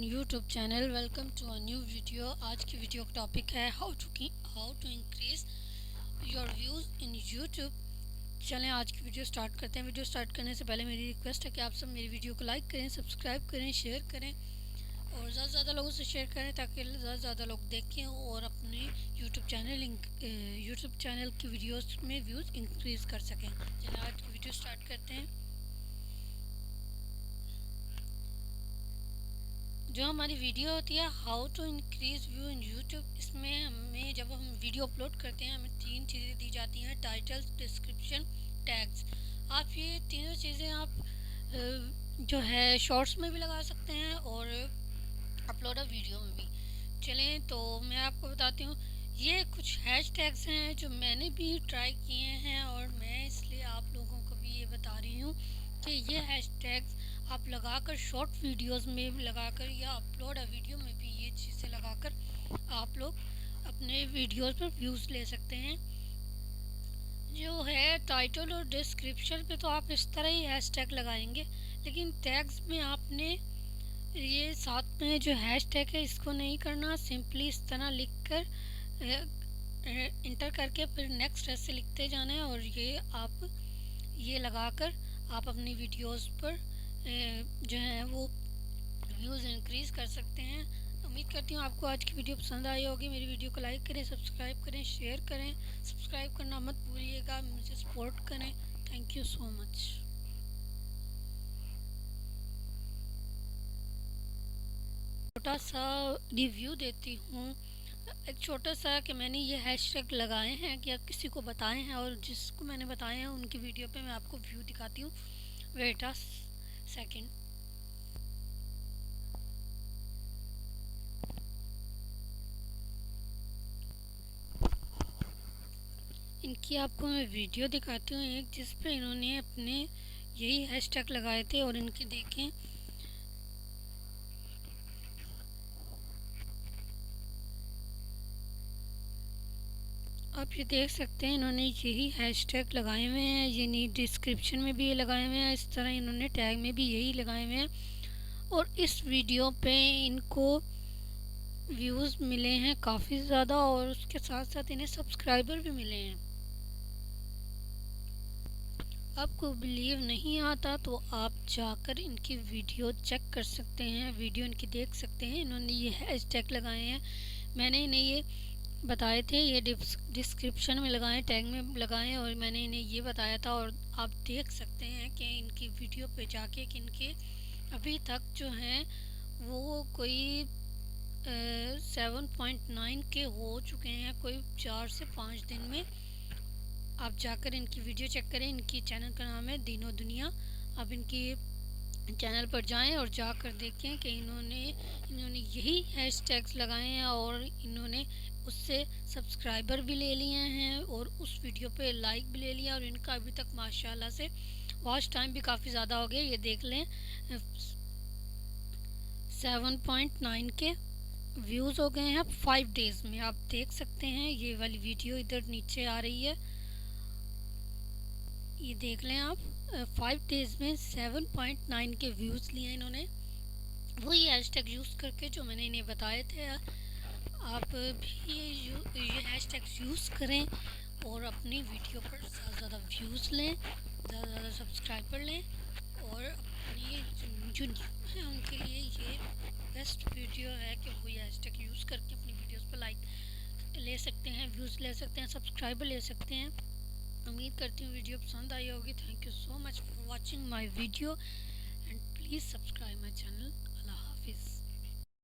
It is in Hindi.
YouTube channel welcome to a new video. आज की वीडियो का टॉपिक है how to increase your views in YouTube. चलें आज की वीडियो स्टार्ट करते हैं। वीडियो स्टार्ट करने से पहले मेरी रिक्वेस्ट है कि आप सब मेरी वीडियो को लाइक करें, सब्सक्राइब करें, शेयर करें और ज़्यादा से ज़्यादा लोगों से शेयर करें ताकि ज़्यादा से ज़्यादा लोग देखें और अपने यूट्यूब चैनल की वीडियोस में व्यूज़ इंक्रीज़ कर सकें। चलें आज की वीडियो स्टार्ट करते हैं। जो हमारी वीडियो होती है how to increase view in YouTube, इसमें हमें जब हम वीडियो अपलोड करते हैं हमें 3 चीज़ें दी जाती हैं: टाइटल, डिस्क्रिप्शन, टैग्स। आप ये तीनों चीज़ें आप जो है शॉर्ट्स में भी लगा सकते हैं और अपलोड वीडियो में भी। चलें तो मैं आपको बताती हूँ, ये कुछ हैश टैग्स हैं जो मैंने भी ट्राई किए हैं और मैं इसलिए आप लोगों को भी ये बता रही हूँ कि ये हैश टैग्स आप लगाकर शॉर्ट वीडियोस में भी लगाकर या अपलोड वीडियो में भी ये चीज़ें लगाकर आप लोग अपने वीडियोस पर व्यूज़ ले सकते हैं। जो है टाइटल और डिस्क्रिप्शन पे तो आप इस तरह ही हैश टैग लगाएंगे, लेकिन टैग्स में आपने ये साथ में जो हैश टैग है इसको नहीं करना। सिंपली इस तरह लिख कर इंटर करके फिर नेक्स्ट ऐसे लिखते जाना है और ये लगाकर आप अपनी वीडियोस पर जो है वो व्यूज़ इंक्रीज़ कर सकते हैं। उम्मीद करती हूँ आपको आज की वीडियो पसंद आई होगी। मेरी वीडियो को लाइक करें, सब्सक्राइब करें, शेयर करें। सब्सक्राइब करना मत भूलिएगा, मुझे सपोर्ट करें। Thank you so much. छोटा सा रिव्यू देती हूँ, एक छोटा सा कि मैंने ये हैशटैग लगाए हैं कि किसी को बताए हैं और जिसको मैंने बताए हैं उनकी वीडियो पे मैं आपको व्यू दिखाती हूँ। Wait a second. इनकी आपको मैं वीडियो दिखाती हूँ एक, जिस पे इन्होंने अपने यही हैशटैग लगाए थे और इनकी देखें। आप ये देख सकते हैं इन्होंने यही हैशटैग लगाए हुए हैं, यानी डिस्क्रिप्शन में भी ये लगाए हुए हैं, इस तरह इन्होंने टैग में भी यही लगाए हुए हैं और इस वीडियो पे इनको व्यूज़ मिले हैं काफ़ी ज़्यादा और उसके साथ साथ इन्हें सब्सक्राइबर भी मिले हैं। आपको बिलीव नहीं आता तो आप जाकर इनकी वीडियो चेक कर सकते हैं, वीडियो इनकी देख सकते हैं। इन्होंने ये हैशटैग लगाए हैं, मैंने इन्हें ये बताए थे, ये डिस्क्रिप्शन में लगाएं, टैग में लगाएं और मैंने इन्हें ये बताया था और आप देख सकते हैं कि इनकी वीडियो पे जाके कि इनके अभी तक जो हैं वो कोई 7.9 के हो चुके हैं, कोई 4 से 5 दिन में। आप जाकर इनकी वीडियो चेक करें। इनकी चैनल का नाम है दीनो दुनिया। आप इनकी चैनल पर जाएं और जाकर देखें कि इन्होंने यही हैशटैग्स लगाए हैं और इन्होंने उससे सब्सक्राइबर भी ले लिए हैं और उस वीडियो पे लाइक भी ले लिया और इनका अभी तक माशाल्लाह से वॉच टाइम भी काफ़ी ज़्यादा हो गया। ये देख लें 7.9 के व्यूज़ हो गए हैं 5 डेज़ में। आप देख सकते हैं ये वाली वीडियो इधर नीचे आ रही है, ये देख लें आप। 5 डेज़ में 7.9 के व्यूज़ लिए इन्होंने, वही हैशटैग यूज़ करके जो मैंने इन्हें बताए थे। आप भी ये हैशटैग यूज़ करें और अपनी वीडियो पर ज़्यादा से ज़्यादा व्यूज़ लें, ज़्यादा से ज़्यादा सब्सक्राइबर लें और अपनी जो न्यू है उनके लिए ये बेस्ट वीडियो है कि वो ये हैशटैग यूज़ करके अपनी वीडियोस पर लाइक ले सकते हैं, व्यूज़ ले सकते हैं, सब्सक्राइबर ले सकते हैं। उम्मीद करती हूँ वीडियो पसंद आई होगी। Thank you so much for watching my video and please subscribe my channel. अल्लाह हाफिज़।